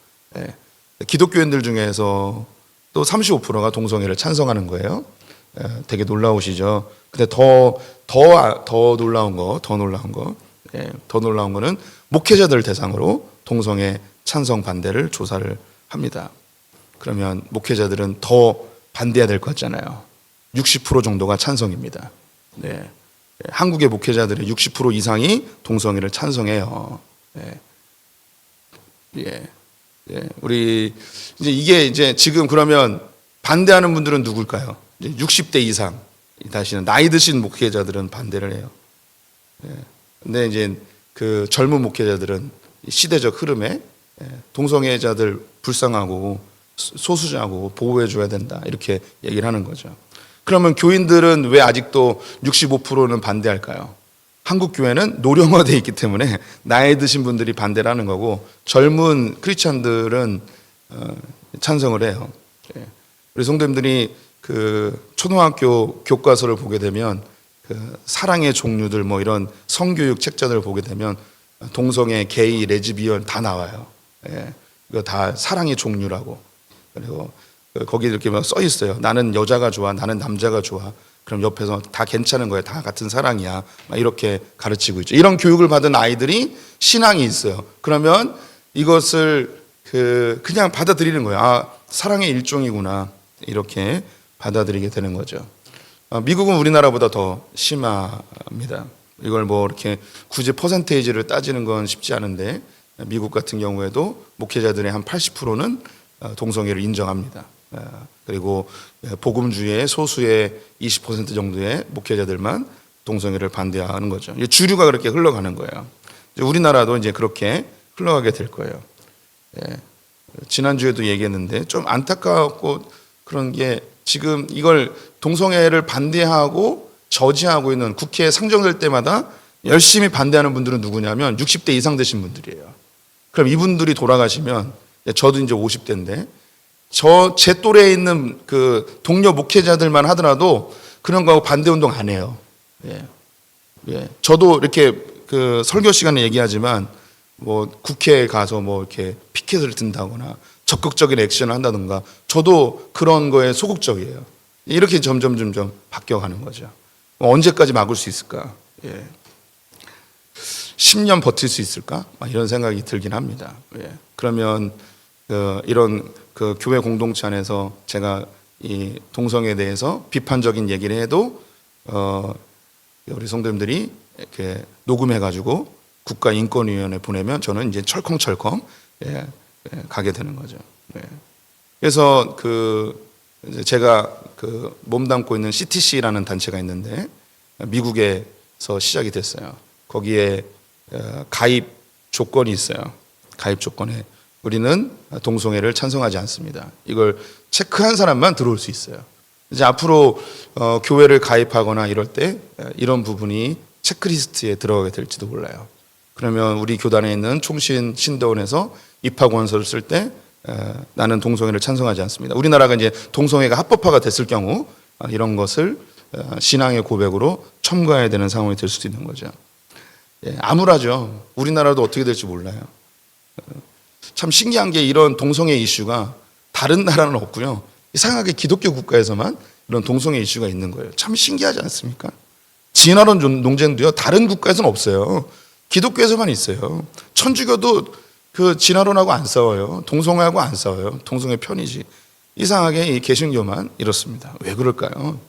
S3: 기독교인들 중에서 또 35%가 동성애를 찬성하는 거예요. 되게 놀라우시죠? 근데 더 놀라운 거는 목회자들 대상으로 동성애 찬성 반대를 조사를 합니다. 그러면 목회자들은 더 반대해야 될 것 같잖아요. 60% 정도가 찬성입니다. 한국의 목회자들의 60% 이상이 동성애를 찬성해요. 우리 이게 지금 그러면 반대하는 분들은 누굴까요? 60대 이상 다시는 나이 드신 목회자들은 반대를 해요. 근데 그 젊은 목회자들은 시대적 흐름에 동성애자들 불쌍하고 소수자고 보호해 줘야 된다 이렇게 얘기를 하는 거죠. 그러면 교인들은 왜 아직도 65%는 반대할까요? 한국 교회는 노령화되어 있기 때문에 나이 드신 분들이 반대를 하는 거고 젊은 크리스찬들은 찬성을 해요. 우리 성도님들이 그 초등학교 교과서를 보게 되면 그 사랑의 종류들 뭐 이런 성교육 책자들을 보게 되면 동성애, 게이, 레즈비언 다 나와요. 이거 다 사랑의 종류라고. 그리고 거기 이렇게 막 써 있어요. 나는 여자가 좋아, 나는 남자가 좋아. 그럼 옆에서 다 괜찮은 거야, 다 같은 사랑이야. 막 이렇게 가르치고 있죠. 이런 교육을 받은 아이들이 신앙이 있어요. 그러면 이것을 그냥 받아들이는 거예요. 아, 사랑의 일종이구나. 이렇게 받아들이게 되는 거죠. 미국은 우리나라보다 더 심합니다. 이걸 뭐 이렇게 굳이 퍼센테이지를 따지는 건 쉽지 않은데 미국 같은 경우에도 목회자들의 한 80%는 동성애를 인정합니다. 그리고 복음주의 소수의 20% 정도의 목회자들만 동성애를 반대하는 거죠. 주류가 그렇게 흘러가는 거예요. 우리나라도 이제 그렇게 흘러가게 될 거예요. 지난주에도 얘기했는데 좀 안타깝고 그런 게 지금 이걸 동성애를 반대하고 저지하고 있는 국회에 상정될 때마다 열심히 반대하는 분들은 누구냐면 60대 이상 되신 분들이에요. 그럼 이분들이 돌아가시면 저도 이제 50대인데 제 또래에 있는 그 동료 목회자들만 하더라도 그런 거하고 반대 운동 안 해요. 저도 이렇게 그 설교 시간에 얘기하지만 뭐 국회에 가서 뭐 이렇게 피켓을 든다거나 적극적인 액션을 한다든가 저도 그런 거에 소극적이에요. 이렇게 점점 바뀌어가는 거죠. 언제까지 막을 수 있을까? 10년 버틸 수 있을까? 이런 생각이 들긴 합니다. 그러면 이런 그 교회 공동체 안에서 제가 이 동성애에 대해서 비판적인 얘기를 해도 우리 성도님들이 이렇게 녹음해가지고 국가인권위원회 보내면 저는 이제 철컹철컹 가게 되는 거죠. 그래서 제가 몸담고 있는 CTC라는 단체가 있는데 미국에서 시작이 됐어요. 거기에 가입 조건이 있어요. 가입 조건에 우리는 동성애를 찬성하지 않습니다. 이걸 체크한 사람만 들어올 수 있어요. 이제 앞으로 교회를 가입하거나 이럴 때 이런 부분이 체크리스트에 들어가게 될지도 몰라요. 그러면 우리 교단에 있는 총신 신도원에서 입학 원서를 쓸 때 나는 동성애를 찬성하지 않습니다. 우리나라가 이제 동성애가 합법화가 됐을 경우 이런 것을 신앙의 고백으로 첨가해야 되는 상황이 될 수도 있는 거죠. 암울하죠. 우리나라도 어떻게 될지 몰라요. 참 신기한 게 이런 동성애 이슈가 다른 나라는 없고요. 이상하게 기독교 국가에서만 이런 동성애 이슈가 있는 거예요. 참 신기하지 않습니까? 진화론 논쟁도요. 다른 국가에서는 없어요. 기독교에서만 있어요. 천주교도 그 진화론하고 안 싸워요. 동성애하고 안 싸워요. 동성애 편이지. 이상하게 이 개신교만 이렇습니다. 왜 그럴까요?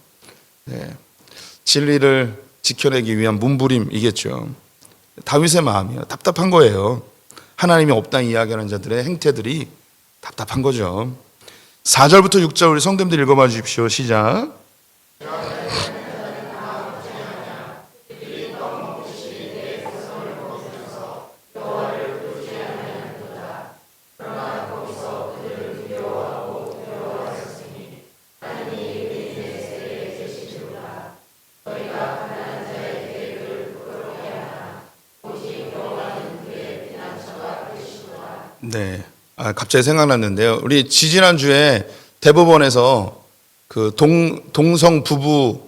S3: 진리를 지켜내기 위한 몸부림이겠죠. 다윗의 마음이요. 답답한 거예요. 하나님이 없다 이야기하는 자들의 행태들이 답답한 거죠. 4절부터 6절 우리 성도님들 읽어봐 주십시오. 시작. 네. 갑자기 생각났는데요. 우리 지지난주에 대법원에서 그 동성 부부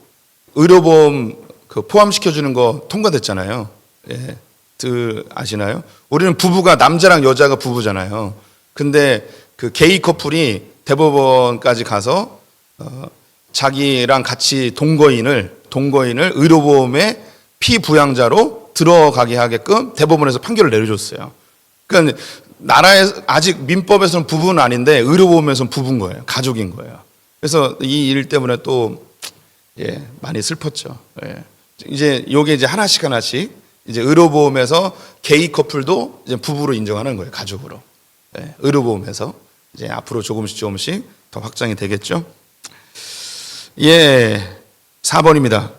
S3: 의료보험 그 포함시켜주는 거 통과됐잖아요. 아시나요? 우리는 부부가 남자랑 여자가 부부잖아요. 근데 그 게이 커플이 대법원까지 가서 자기랑 같이 동거인을 의료보험의 피부양자로 들어가게 하게끔 대법원에서 판결을 내려줬어요. 그러니까 나라에 아직 민법에서는 부부는 아닌데 의료보험에서는 부부인 거예요. 가족인 거예요. 그래서 이 일 때문에 또 많이 슬펐죠. 이제 요게 이제 하나씩 이제 의료보험에서 게이 커플도 이제 부부로 인정하는 거예요. 가족으로. 의료보험에서 이제 앞으로 조금씩 더 확장이 되겠죠. 4번입니다.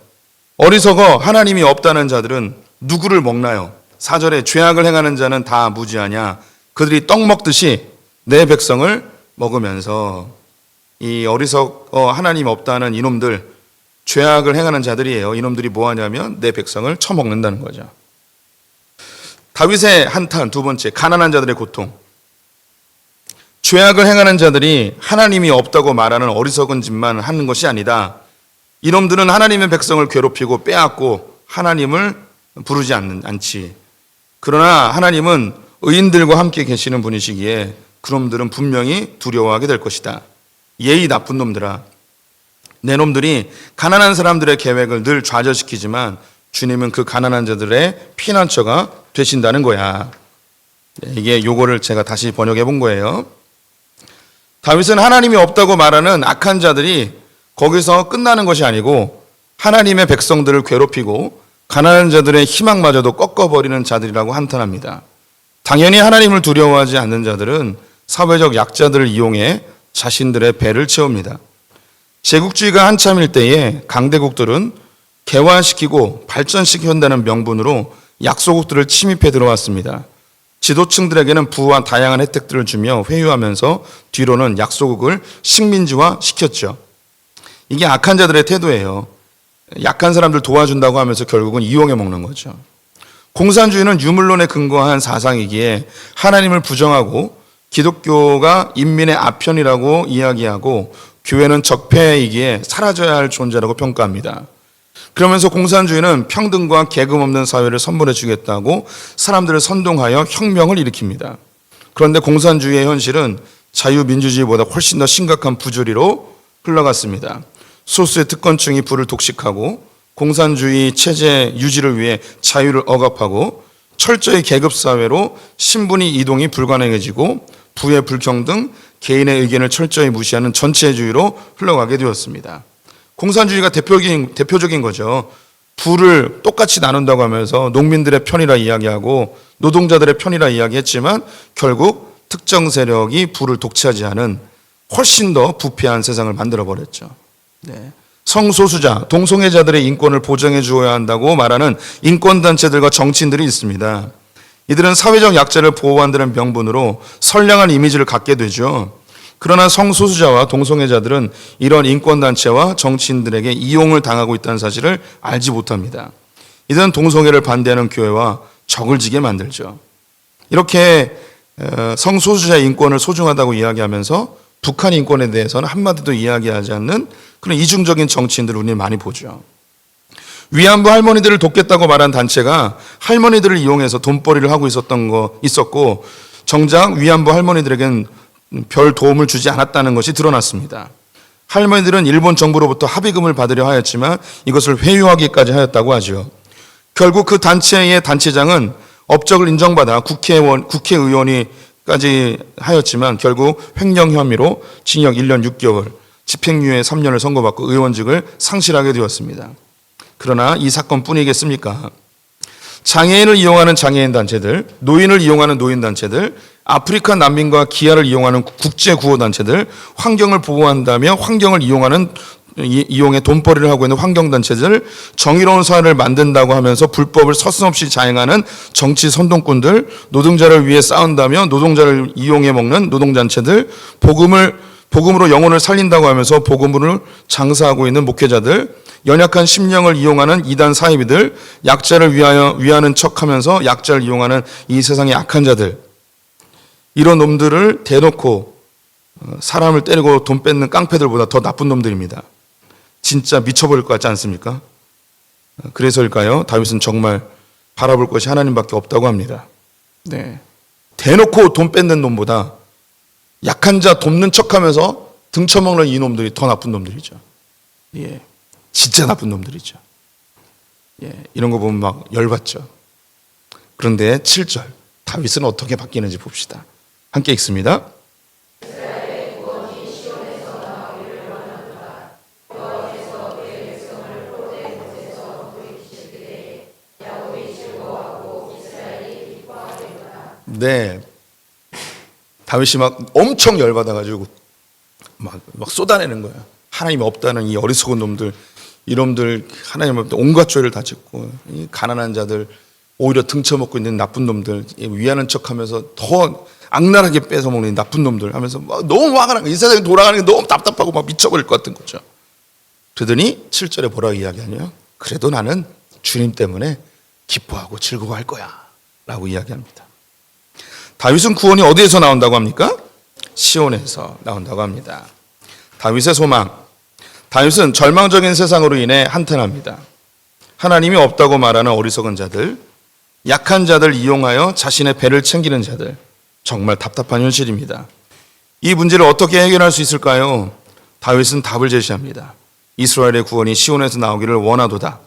S3: 어리석어 하나님이 없다는 자들은 누구를 먹나요? 4절에 죄악을 행하는 자는 다 무지하냐. 그들이 떡 먹듯이 내 백성을 먹으면서, 이 하나님 없다는 이놈들, 죄악을 행하는 자들이에요. 이놈들이 뭐 하냐면 내 백성을 처먹는다는 거죠. 다윗의 한탄, 두 번째, 가난한 자들의 고통. 죄악을 행하는 자들이 하나님이 없다고 말하는 어리석은 짓만 하는 것이 아니다. 이놈들은 하나님의 백성을 괴롭히고 빼앗고 하나님을 부르지 않지. 그러나 하나님은 의인들과 함께 계시는 분이시기에 그놈들은 분명히 두려워하게 될 것이다. 예의 나쁜 놈들아, 내 놈들이 가난한 사람들의 계획을 늘 좌절시키지만 주님은 그 가난한 자들의 피난처가 되신다는 거야. 이게 요거를 제가 다시 번역해 본 거예요. 다윗은 하나님이 없다고 말하는 악한 자들이 거기서 끝나는 것이 아니고 하나님의 백성들을 괴롭히고 가난한 자들의 희망마저도 꺾어버리는 자들이라고 한탄합니다. 당연히 하나님을 두려워하지 않는 자들은 사회적 약자들을 이용해 자신들의 배를 채웁니다. 제국주의가 한참일 때에 강대국들은 개화시키고 발전시킨다는 명분으로 약소국들을 침입해 들어왔습니다. 지도층들에게는 부와 다양한 혜택들을 주며 회유하면서 뒤로는 약소국을 식민지화 시켰죠. 이게 악한 자들의 태도예요. 약한 사람들 도와준다고 하면서 결국은 이용해 먹는 거죠. 공산주의는 유물론에 근거한 사상이기에 하나님을 부정하고 기독교가 인민의 아편이라고 이야기하고 교회는 적폐이기에 사라져야 할 존재라고 평가합니다. 그러면서 공산주의는 평등과 계급 없는 사회를 선물해 주겠다고 사람들을 선동하여 혁명을 일으킵니다. 그런데 공산주의의 현실은 자유민주주의보다 훨씬 더 심각한 부조리로 흘러갔습니다. 소수의 특권층이 부를 독식하고 공산주의 체제 유지를 위해 자유를 억압하고 철저히 계급사회로 신분이 이동이 불가능해지고 부의 불평등, 개인의 의견을 철저히 무시하는 전체주의로 흘러가게 되었습니다. 공산주의가 대표적인 거죠. 부를 똑같이 나눈다고 하면서 농민들의 편이라 이야기하고 노동자들의 편이라 이야기했지만 결국 특정 세력이 부를 독차지하는 훨씬 더 부패한 세상을 만들어버렸죠. 네. 성소수자, 동성애자들의 인권을 보장해 주어야 한다고 말하는 인권단체들과 정치인들이 있습니다. 이들은 사회적 약자를 보호한다는 명분으로 선량한 이미지를 갖게 되죠. 그러나 성소수자와 동성애자들은 이런 인권단체와 정치인들에게 이용을 당하고 있다는 사실을 알지 못합니다. 이들은 동성애를 반대하는 교회와 적을 지게 만들죠. 이렇게 성소수자의 인권을 소중하다고 이야기하면서 북한 인권에 대해서는 한마디도 이야기하지 않는 그런 이중적인 정치인들을 우리는 많이 보죠. 위안부 할머니들을 돕겠다고 말한 단체가 할머니들을 이용해서 돈벌이를 하고 있었고 정작 위안부 할머니들에겐 별 도움을 주지 않았다는 것이 드러났습니다. 할머니들은 일본 정부로부터 합의금을 받으려 하였지만 이것을 회유하기까지 하였다고 하죠. 결국 그 단체의 단체장은 업적을 인정받아 국회의원이까지 하였지만 결국 횡령 혐의로 징역 1년 6개월, 집행유예 3년을 선고받고 의원직을 상실하게 되었습니다. 그러나 이 사건뿐이겠습니까? 장애인을 이용하는 장애인 단체들, 노인을 이용하는 노인 단체들, 아프리카 난민과 기아를 이용하는 국제구호단체들, 환경을 보호한다며 환경을 이용해 돈벌이를 하고 있는 환경단체들, 정의로운 사회를 만든다고 하면서 불법을 서슴없이 자행하는 정치 선동꾼들, 노동자를 위해 싸운다며 노동자를 이용해 먹는 노동단체들, 복음으로 영혼을 살린다고 하면서 복음을 장사하고 있는 목회자들, 연약한 심령을 이용하는 이단 사이비들, 약자를 위하는 척하면서 약자를 이용하는 이 세상의 악한 자들, 이런 놈들을 대놓고 사람을 때리고 돈 뺏는 깡패들보다 더 나쁜 놈들입니다. 진짜 미쳐버릴 것 같지 않습니까? 그래서일까요? 다윗은 정말 바라볼 것이 하나님밖에 없다고 합니다. 네. 대놓고 돈 뺏는 놈보다 약한 자 돕는 척하면서 등쳐먹는 이 놈들이 더 나쁜 놈들이죠. 예, 진짜 나쁜 놈들이죠. 예, 이런 거 보면 막 열받죠. 그런데 7절 다윗은 어떻게 바뀌는지 봅시다. 함께 읽습니다. 네, 다윗이 막 엄청 열받아가지고 막 쏟아내는 거야. 하나님이 없다는 이 어리석은 놈들, 이놈들 하나님 없다 온갖 죄를 다 짓고 이 가난한 자들, 오히려 등쳐먹고 있는 나쁜 놈들, 위하는 척하면서 더 악랄하게 뺏어먹는 나쁜 놈들 하면서 막 너무 화가 나는 거예요. 이 세상이 돌아가는 게 너무 답답하고 막 미쳐버릴 것 같은 거죠. 그러더니 7절에 뭐라고 이야기하냐? 그래도 나는 주님 때문에 기뻐하고 즐거워할 거야 라고 이야기합니다. 다윗은 구원이 어디에서 나온다고 합니까? 시온에서 나온다고 합니다. 다윗의 소망. 다윗은 절망적인 세상으로 인해 한탄합니다. 하나님이 없다고 말하는 어리석은 자들, 약한 자들 이용하여 자신의 배를 챙기는 자들, 정말 답답한 현실입니다. 이 문제를 어떻게 해결할 수 있을까요? 다윗은 답을 제시합니다. 이스라엘의 구원이 시온에서 나오기를 원하도다.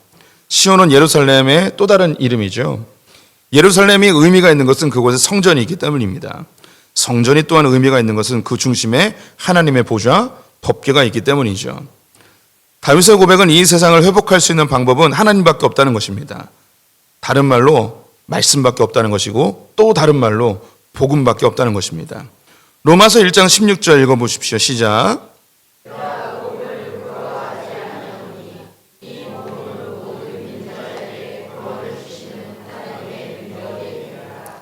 S3: 시온은 예루살렘의 또 다른 이름이죠. 예루살렘이 의미가 있는 것은 그곳에 성전이 있기 때문입니다. 성전이 또한 의미가 있는 것은 그 중심에 하나님의 보좌, 법궤가 있기 때문이죠. 다윗의 고백은 이 세상을 회복할 수 있는 방법은 하나님밖에 없다는 것입니다. 다른 말로 말씀밖에 없다는 것이고 또 다른 말로 복음밖에 없다는 것입니다. 로마서 1장 16절 읽어보십시오. 시작.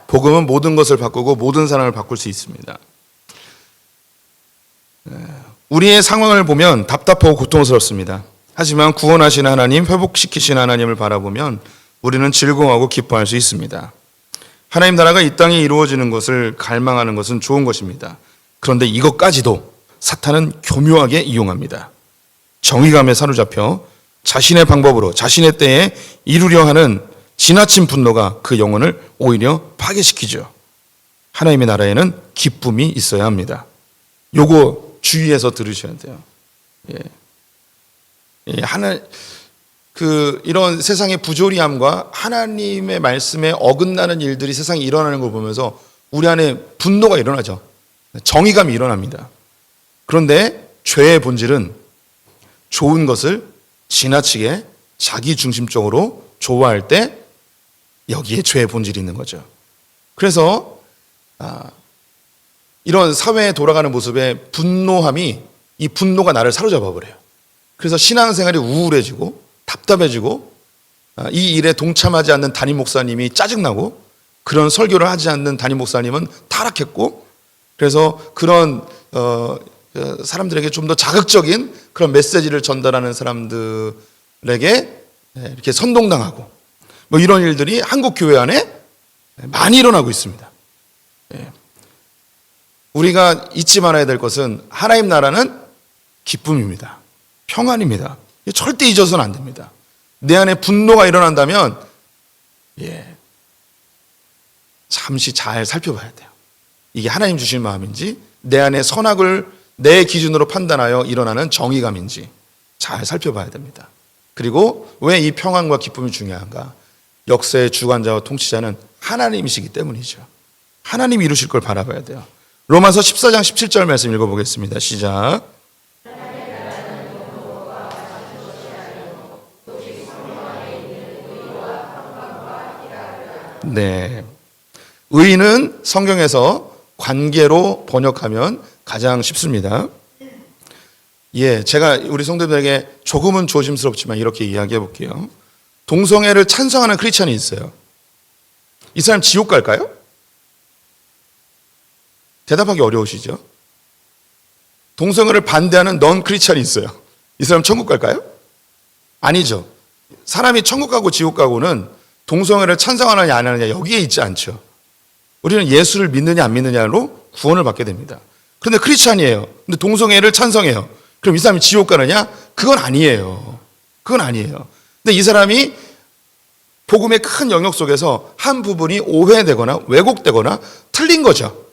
S3: 복음은 모든 것을 바꾸고 모든 사람을 바꿀 수 있습니다. 우리의 상황을 보면 답답하고 고통스럽습니다. 하지만 구원하시는 하나님, 회복시키시는 하나님을 바라보면 우리는 즐거워하고 기뻐할 수 있습니다. 하나님 나라가 이 땅에 이루어지는 것을 갈망하는 것은 좋은 것입니다. 그런데 이것까지도 사탄은 교묘하게 이용합니다. 정의감에 사로잡혀 자신의 방법으로 자신의 때에 이루려 하는 지나친 분노가 그 영혼을 오히려 파괴시키죠. 하나님의 나라에는 기쁨이 있어야 합니다. 요거 주의해서 들으셔야 돼요. 이런 세상의 부조리함과 하나님의 말씀에 어긋나는 일들이 세상에 일어나는 걸 보면서 우리 안에 분노가 일어나죠. 정의감이 일어납니다. 그런데 죄의 본질은 좋은 것을 지나치게 자기 중심적으로 좋아할 때 여기에 죄의 본질이 있는 거죠. 그래서 이런 사회에 돌아가는 모습에 분노함이 이 분노가 나를 사로잡아 버려요. 그래서 신앙생활이 우울해지고 답답해지고 이 일에 동참하지 않는 담임 목사님이 짜증나고 그런 설교를 하지 않는 담임 목사님은 타락했고 그래서 그런 사람들에게 좀 더 자극적인 그런 메시지를 전달하는 사람들에게 이렇게 선동당하고 뭐 이런 일들이 한국 교회 안에 많이 일어나고 있습니다. 우리가 잊지 말아야 될 것은 하나님 나라는 기쁨입니다. 평안입니다. 절대 잊어서는 안 됩니다. 내 안에 분노가 일어난다면 잠시 잘 살펴봐야 돼요. 이게 하나님 주신 마음인지 내 안에 선악을 내 기준으로 판단하여 일어나는 정의감인지 잘 살펴봐야 됩니다. 그리고 왜 이 평안과 기쁨이 중요한가? 역사의 주관자와 통치자는 하나님이시기 때문이죠. 하나님이 이루실 걸 바라봐야 돼요. 로마서 14장 17절 말씀 읽어보겠습니다. 시작. 네. 의는 성경에서 관계로 번역하면 가장 쉽습니다. 제가 우리 성도들에게 조금은 조심스럽지만 이렇게 이야기해 볼게요. 동성애를 찬성하는 크리스찬이 있어요. 이 사람 지옥 갈까요? 대답하기 어려우시죠? 동성애를 반대하는 넌 크리스찬이 있어요. 이 사람 천국 갈까요? 아니죠. 사람이 천국 가고 지옥 가고는 동성애를 찬성하느냐 안 하느냐 여기에 있지 않죠. 우리는 예수를 믿느냐 안 믿느냐로 구원을 받게 됩니다. 그런데 크리스찬이에요. 근데 동성애를 찬성해요. 그럼 이 사람이 지옥 가느냐? 그건 아니에요. 그건 아니에요. 근데 이 사람이 복음의 큰 영역 속에서 한 부분이 오해되거나 왜곡되거나 틀린 거죠.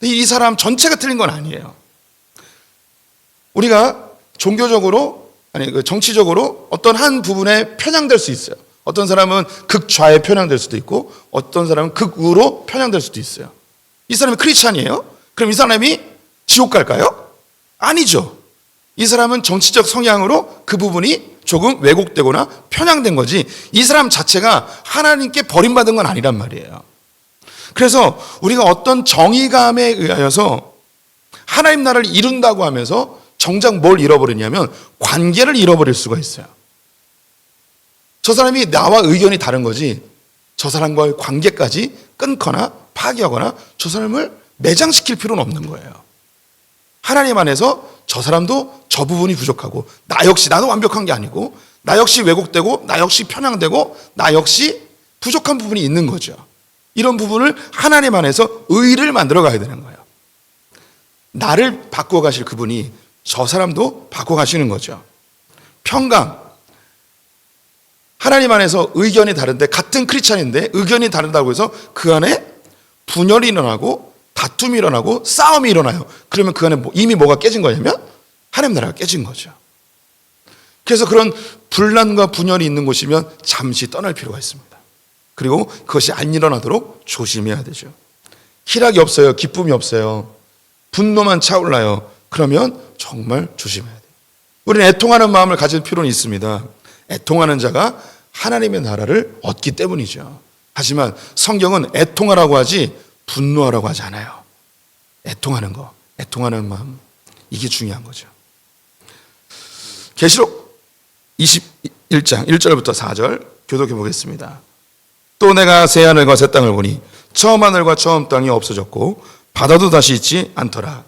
S3: 이 사람 전체가 틀린 건 아니에요. 우리가 종교적으로 정치적으로 어떤 한 부분에 편향될 수 있어요. 어떤 사람은 극좌에 편향될 수도 있고 어떤 사람은 극우로 편향될 수도 있어요. 이 사람이 크리스찬이에요? 그럼 이 사람이 지옥 갈까요? 아니죠. 이 사람은 정치적 성향으로 그 부분이 조금 왜곡되거나 편향된 거지 이 사람 자체가 하나님께 버림받은 건 아니란 말이에요. 그래서 우리가 어떤 정의감에 의하여서 하나님 나라를 이룬다고 하면서 정작 뭘 잃어버리냐면 관계를 잃어버릴 수가 있어요. 저 사람이 나와 의견이 다른 거지 저 사람과의 관계까지 끊거나 파기하거나 저 사람을 매장시킬 필요는 없는 거예요. 하나님 안에서 저 사람도 저 부분이 부족하고 나 역시 나도 완벽한 게 아니고 나 역시 왜곡되고 나 역시 편향되고 나 역시 부족한 부분이 있는 거죠. 이런 부분을 하나님 안에서 의를 만들어 가야 되는 거예요. 나를 바꾸어 가실 그분이 저 사람도 바꿔 가시는 거죠. 평강. 하나님 안에서 의견이 다른데 같은 크리스찬인데 의견이 다르다고 해서 그 안에 분열이 일어나고 다툼이 일어나고 싸움이 일어나요. 그러면 그 안에 이미 뭐가 깨진 거냐면 하나님 나라가 깨진 거죠. 그래서 그런 분란과 분열이 있는 곳이면 잠시 떠날 필요가 있습니다. 그리고 그것이 안 일어나도록 조심해야 되죠. 희락이 없어요. 기쁨이 없어요. 분노만 차올라요. 그러면 정말 조심해야 돼요. 우리는 애통하는 마음을 가질 필요는 있습니다. 애통하는 자가 하나님의 나라를 얻기 때문이죠. 하지만 성경은 애통하라고 하지 분노하라고 하지 않아요. 애통하는 거, 애통하는 마음, 이게 중요한 거죠. 계시록 21장 1절부터 4절 교독해 보겠습니다. 또 내가 새 하늘과 새 땅을 보니 처음 하늘과 처음 땅이 없어졌고 바다도 다시 있지 않더라.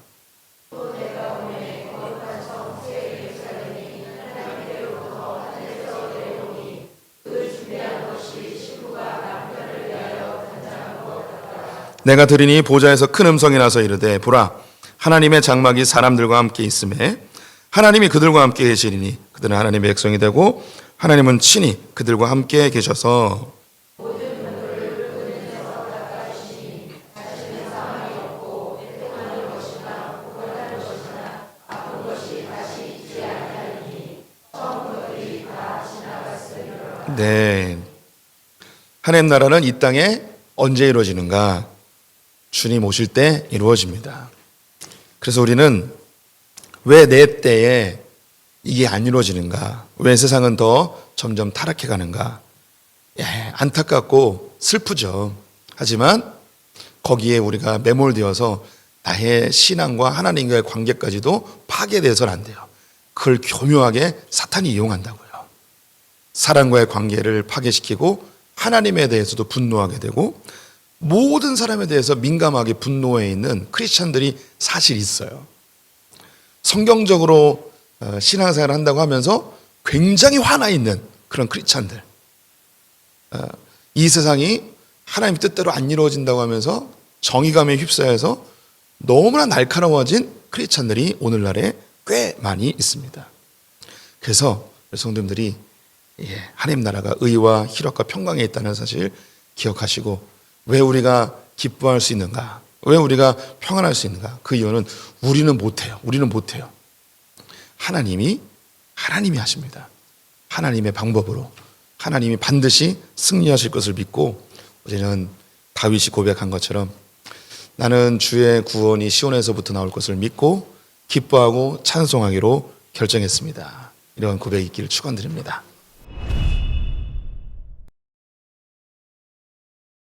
S3: 내가 들으니 보좌에서 큰 음성이 나서 이르되 보라 하나님의 장막이 사람들과 함께 있음에 하나님이 그들과 함께 계시리니 그들은 하나님의 백성이 되고 하나님은 친히 그들과 함께 계셔서 네, 하나님 나라는 이 땅에 언제 이루어지는가? 주님 오실 때 이루어집니다. 그래서 우리는 왜 내 때에 이게 안 이루어지는가? 왜 세상은 더 점점 타락해 가는가? 안타깝고 슬프죠. 하지만 거기에 우리가 매몰되어서 나의 신앙과 하나님과의 관계까지도 파괴돼서는 안 돼요. 그걸 교묘하게 사탄이 이용한다고요. 사람과의 관계를 파괴시키고 하나님에 대해서도 분노하게 되고 모든 사람에 대해서 민감하게 분노해 있는 크리스찬들이 사실 있어요. 성경적으로 신앙생활을 한다고 하면서 굉장히 화나 있는 그런 크리스찬들. 이 세상이 하나님 뜻대로 안 이루어진다고 하면서 정의감에 휩싸여서 너무나 날카로워진 크리스찬들이 오늘날에 꽤 많이 있습니다. 그래서 성도님들이 하나님 나라가 의와 희락과 평강에 있다는 사실 기억하시고 왜 우리가 기뻐할 수 있는가? 왜 우리가 평안할 수 있는가? 그 이유는 우리는 못해요. 우리는 못해요. 하나님이 하십니다. 하나님의 방법으로 하나님이 반드시 승리하실 것을 믿고 어제는 다윗이 고백한 것처럼 나는 주의 구원이 시온에서부터 나올 것을 믿고 기뻐하고 찬송하기로 결정했습니다. 이런 고백이 있기를 축원드립니다.